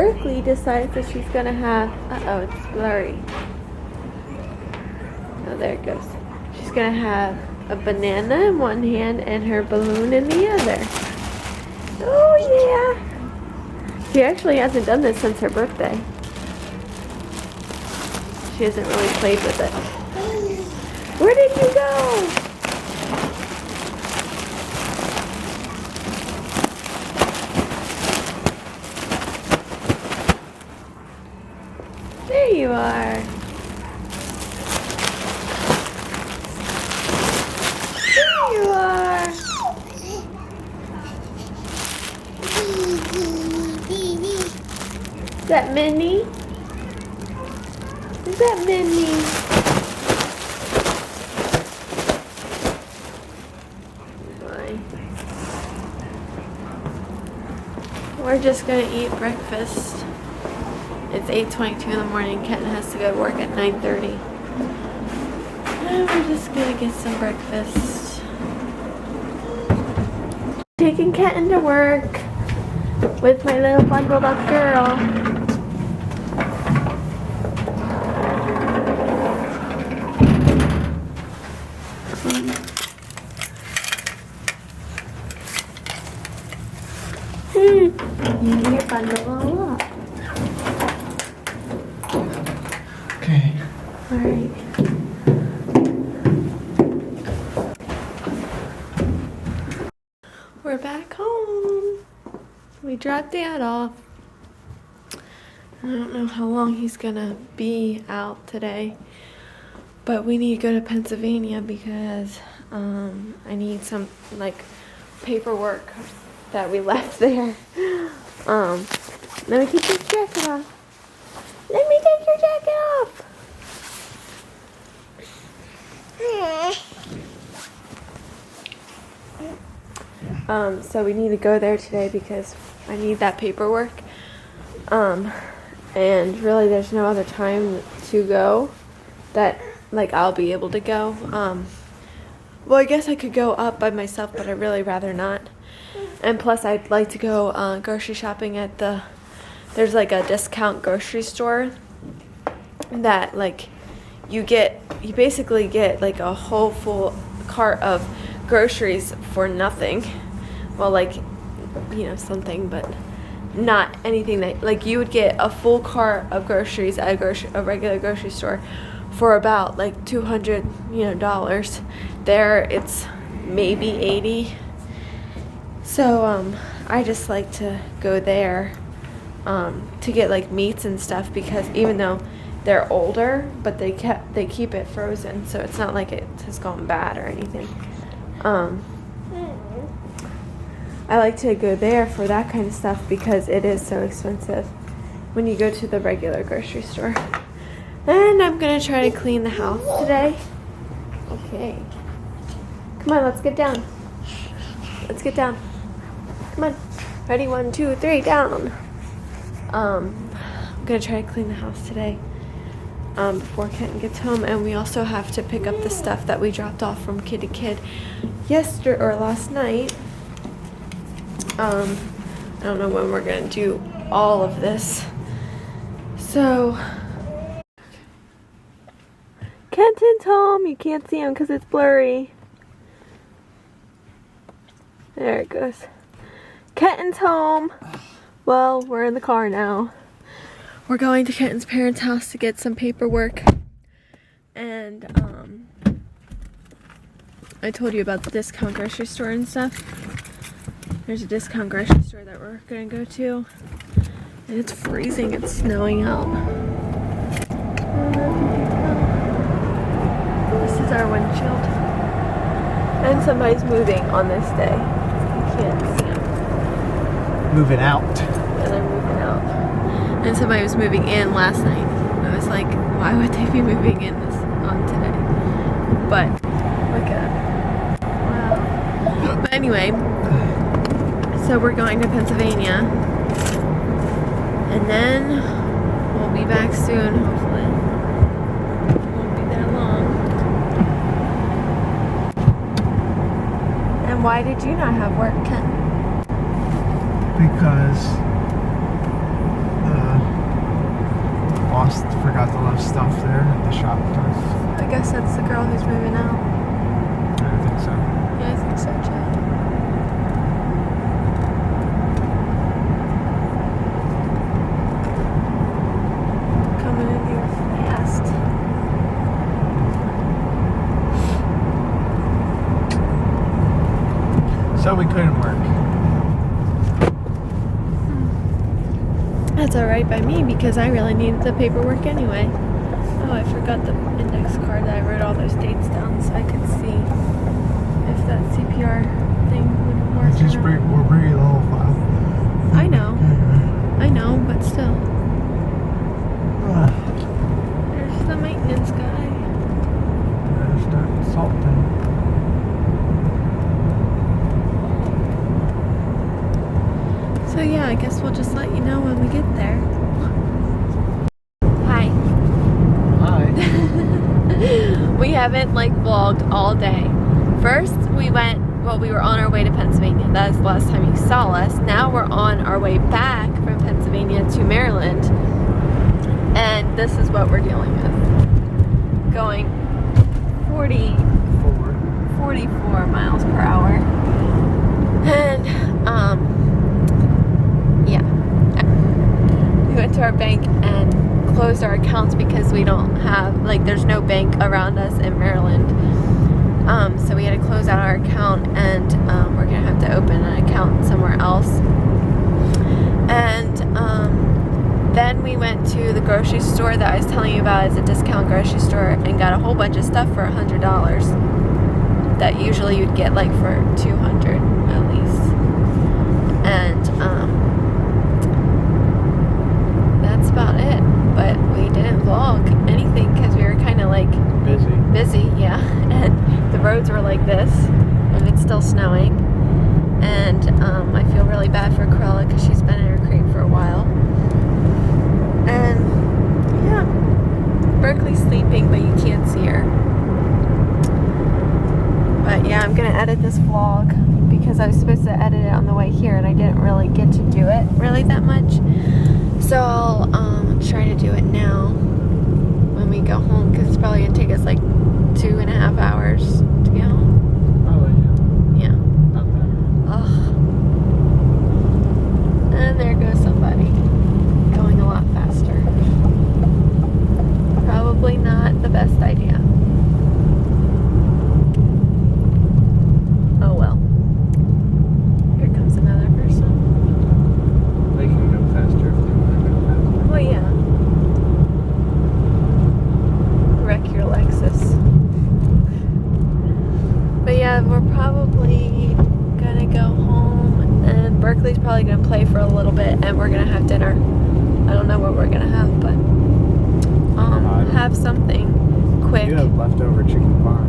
Berkley decides that she's gonna have, uh-oh, it's blurry. Oh, there it goes. She's gonna have a banana in one hand and her balloon in the other. Oh yeah! She actually hasn't done this since her birthday. She hasn't really played with it. Where did you go? There you are. There you are. Is that Minnie? Is that Minnie? We're just gonna eat breakfast. It's 8:22 in the morning. Kenton has to go to work at 9:30. And we're just gonna get some breakfast. Taking Kenton to work with my little bundled up girl. You need to bundle all up. Okay. Alright. We're back home. We dropped Dad off. I don't know how long he's gonna be out today, but we need to go to Pennsylvania because I need some paperwork that we left there. Let me take your jacket off. Let me take your jacket off. So we need to go there today because I need that paperwork. And really there's no other time to go that I'll be able to go. Well, I guess I could go up by myself, but I'd really rather not. And plus I'd like to go grocery shopping at there's a discount grocery store that you basically get a whole full cart of groceries for nothing. Well, something, but not anything that you would get a full cart of groceries at a regular grocery store for about $200 dollars. There it's maybe 80. So I just like to go there to get meats and stuff, because even though they're older, but they keep it frozen, so it's not like it has gone bad or anything. I like to go there for that kind of stuff because it is so expensive when you go to the regular grocery store. And I'm gonna try to clean the house today. Okay. Come on, let's get down. Let's get down. Come on. Ready? 1, 2, 3, down. I'm gonna try to clean the house today before Kenton gets home, and we also have to pick up the stuff that we dropped off from Kid to Kid last night. I don't know when we're gonna do all of this. So Kenton's home. You can't see him because it's blurry. There it goes. Kenton's home. Well, we're in the car now. We're going to Kenton's parents' house to get some paperwork. And I told you about the discount grocery store and stuff. There's a discount grocery store that we're gonna go to. And it's freezing, it's snowing out. This is our windshield. And somebody's moving on this day. You can't see them. Moving out. Yeah, they're moving out. And somebody was moving in last night. I was like, why would they be moving in on today? But look at it. Wow. But anyway, so we're going to Pennsylvania. And then we'll be back soon, hopefully. It won't be that long. And why did you not have work, Ken? Because forgot to left stuff there at the shop. I guess that's the girl who's moving out. I think so. Yeah, I think so too. Coming in here fast. So we couldn't work. That's alright by me because I really needed the paperwork anyway. Oh, I forgot the index card that I wrote all those dates down so I could see if that CPR thing would work. We're pretty low file. I know, but still. There's the maintenance guy. There's the consultant. So yeah, I guess we'll just let you know when we get there. Hi. Hi. We haven't vlogged all day. First we were on our way to Pennsylvania. That was the last time you saw us. Now we're on our way back from Pennsylvania to Maryland. And this is what we're dealing with. Going 44 miles per hour. And yeah. We went to our bank and closed our accounts because we don't have, there's no bank around us in Maryland. So we had to close out our account and we're going to have to open an account somewhere else. And then we went to the grocery store that I was telling you about as a discount grocery store and got a whole bunch of stuff for $100 that usually you'd get for $200 at least. And that's about it. But we didn't vlog anything because we were kind of busy, yeah. And the roads were like this, and it's still snowing. And I feel really bad for Corella because she's been in her crate for a while. And yeah, Berkley's sleeping, but you can't see her. But yeah, I'm gonna edit this vlog because I was supposed to edit it on the way here, and I didn't really get to do it really that much. So I'll try to do it now when we go home because it's probably gonna take us 2.5 hours to get home. Oh, yeah. Yeah. Not bad. Ugh. And there goes somebody going a lot faster. Probably not the best idea. Oh well. Here comes another person. They can go faster if they want to go faster. Well, yeah. Wreck your Lexus. But yeah, we're probably gonna go home, and Berkley's probably gonna play for a little bit, and we're gonna have dinner. I don't know what we're gonna have, but have something quick. You have leftover chicken parm.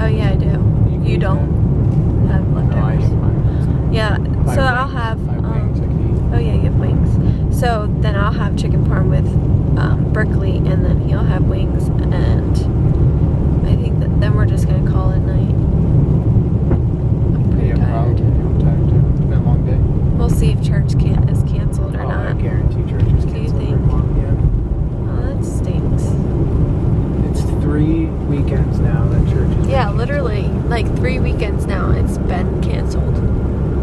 Oh yeah, I do. You don't have No, I leftovers. eat mine. Yeah, so I'll have. Wings I can eat. Oh yeah, you have wings. So then I'll have chicken parm with Berkley, and then he'll have wings, and I think that then we're just gonna call it night. I'm pretty Yeah, tired. probably. I'm tired too. It's been a long day. We'll see if church is canceled or I not. guarantee church is Do you canceled. think? Yeah. Oh, that stinks. It's 3 weekends now that church is. Yeah, literally, 3 weekends now it's been canceled.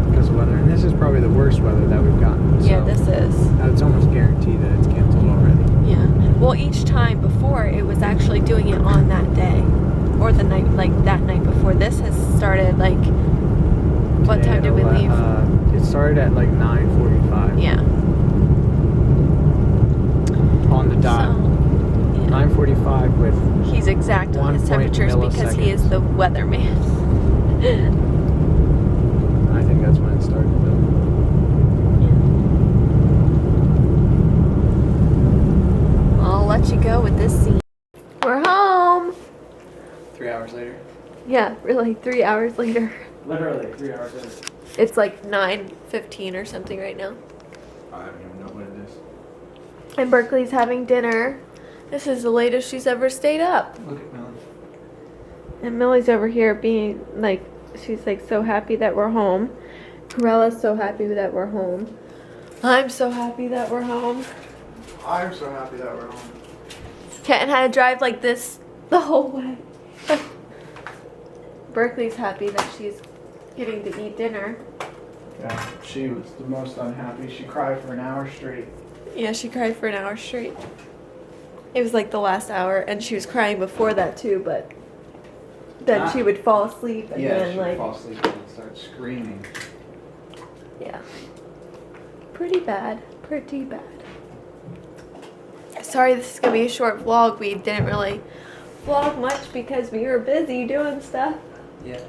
Because of weather. And this is probably the worst weather that we've gotten. Yeah, so this is. it's almost guaranteed that it's canceled already. Yeah. Well, each time before it was actually doing it on that day, or the night, that night before. This has started what Today time did at we leave? It started at 9:45. Yeah. On the dot. So, yeah. 9:45 with. He's exact on his 1 temperatures because he is milliseconds. the weatherman. I think that's when it started though. I'll let you go with this scene. We're home. 3 hours later. Yeah, really, 3 hours later. Literally 3 hours later. It's 9:15 or something right now. I don't even know what it is. And Berkley's having dinner. This is the latest she's ever stayed up. Look at Melon. And Millie's over here being she's so happy that we're home. Corella's so happy that we're home. I'm so happy that we're home. I'm so happy that we're home. Kenton had to drive like this the whole way. Berkley's happy that she's getting to eat dinner. Yeah, she was the most unhappy. She cried for an hour straight. Yeah, she cried for an hour straight. It was like the last hour, and she was crying before that too, but then she would fall asleep and then she like would fall asleep and start screaming. yeah. Pretty bad. Pretty bad. Sorry, this is gonna be a short vlog. We didn't really vlog much because we were busy doing stuff. Yeah.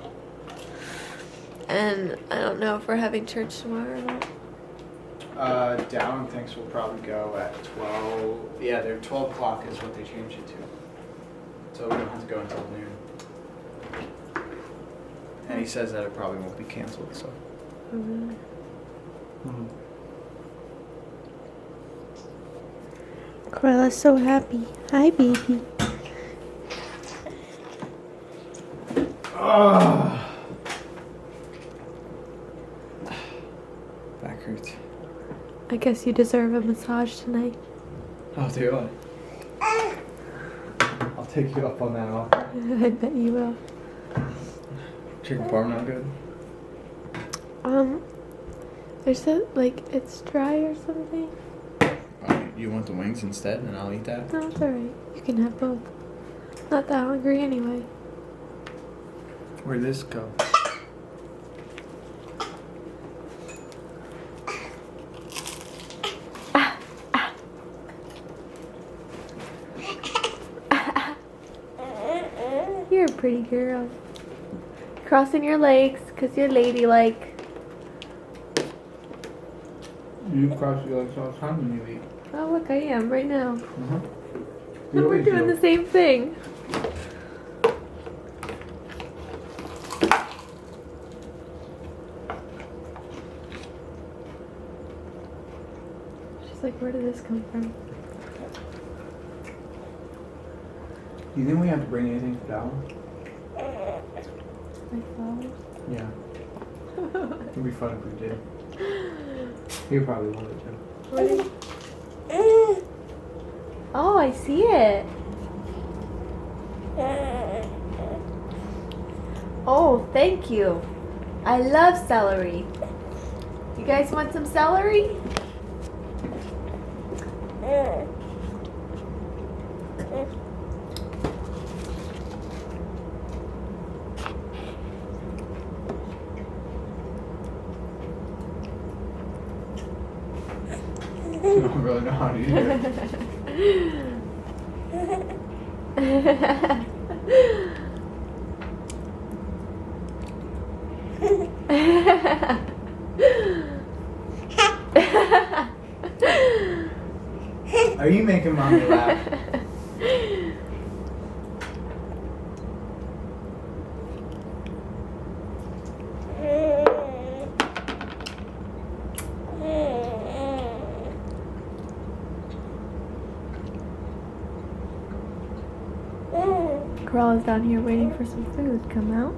And I don't know if we're having church tomorrow or not. Down thinks we'll probably go at 12. Yeah, they're 12 o'clock is what they changed it to. So we don't have to go until noon. And he says that it probably won't be canceled, so. Oh, really? Mm-hmm. Corella's so happy. Hi, baby. Back hurts. I guess you deserve a massage tonight. Oh, do I? I'll take you up on that offer. I bet you will. Chicken parm not good? They said like it's dry or something. You want the wings instead, and I'll eat that? No, it's alright. You can have both. Not that hungry anyway. Where'd this go? You're a pretty girl. Crossing your legs because you're ladylike. You cross your legs all the time when you eat. Oh, look, I am right now. Mm-hmm. And we're doing the same thing. She's like, where did this come from? Do you think we have to bring anything for Dallin? Like flowers? Yeah. It'd be fun if we did. You probably wanted to. What oh, I see it. Oh, thank you. I love celery. You guys want some celery? I don't really know how to do it. Are you making mommy laugh? Corella's down here waiting for some food to come out.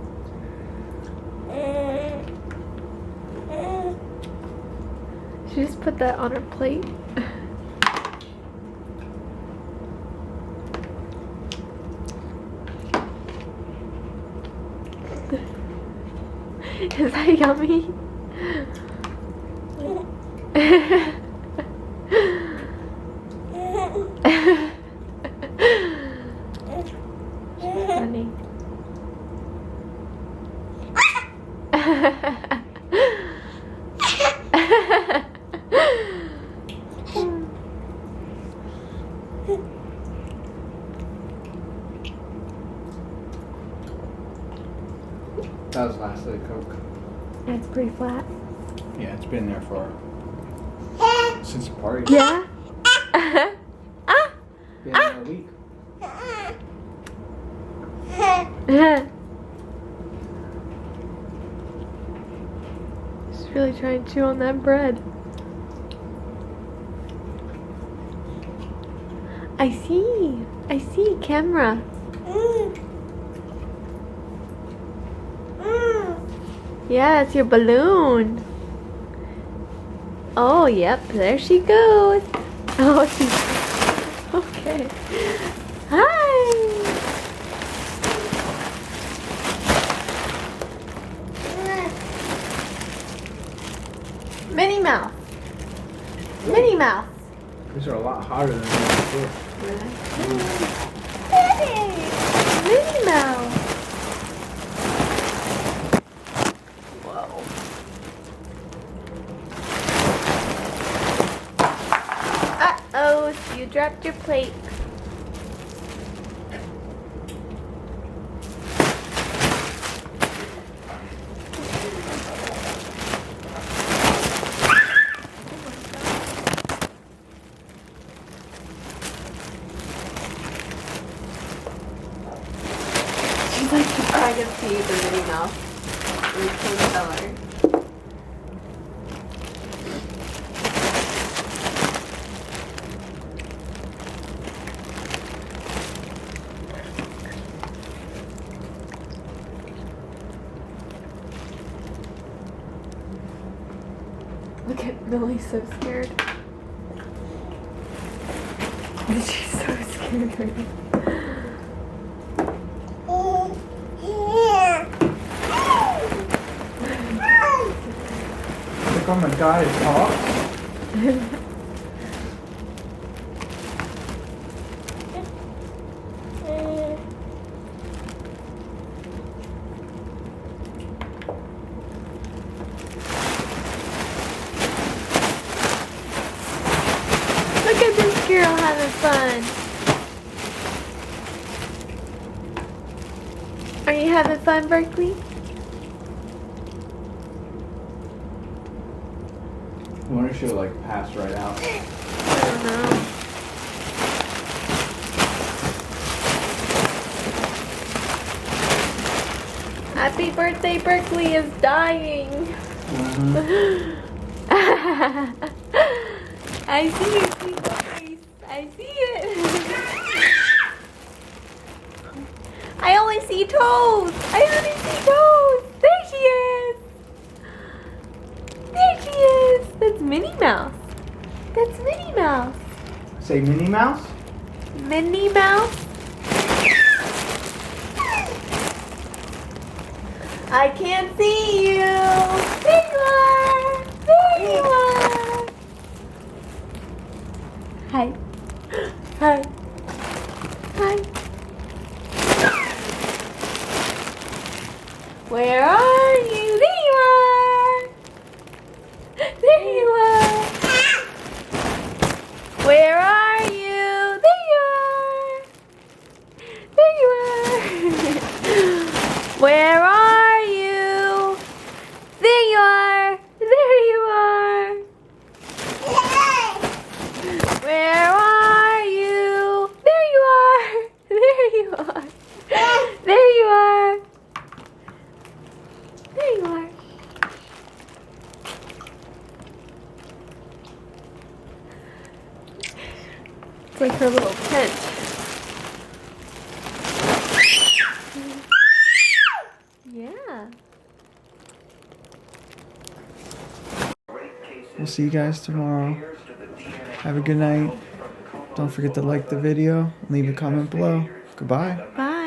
She just put that on her plate. Is that yummy? Funny. That was last day of Coke. It's pretty flat. Yeah, it's been there for since the party. Yeah? Been there a week. She's really trying to chew on that bread. I see, camera. Yeah, it's your balloon. Oh, yep, there she goes. Oh, she's okay. Hi. Minnie Mouse. Minnie Mouse. These are a lot hotter than they were before. Hey, Minnie Mouse. Whoa. Uh-oh, you dropped your plate. She's like trying to see the Minnie Mouse. We can tell her. Look at Millie's so scared. She's so scared right now. Look on the guy's top. Look at this girl having fun. Are you having fun, Berkley? I wonder if she'll like pass right out. I don't know. Happy birthday, Berkley is dying. I see your sweet face. I see it. I only see toes. I only see toes. There she is. There she is. That's Minnie Mouse. That's Minnie Mouse. Say Minnie Mouse? Minnie Mouse. I can't see you. There you are. There you are. Hi. Hi. Hi. Where are you? There you are. There you are. Where are you? There you are. There you are. Where are you? There you are. There you are. Where are you? There you are. There you are. There you are. There you are. It's like her little tent. Yeah. We'll see you guys tomorrow. Have a good night. Don't forget to like the video, leave a comment below. Goodbye. Bye.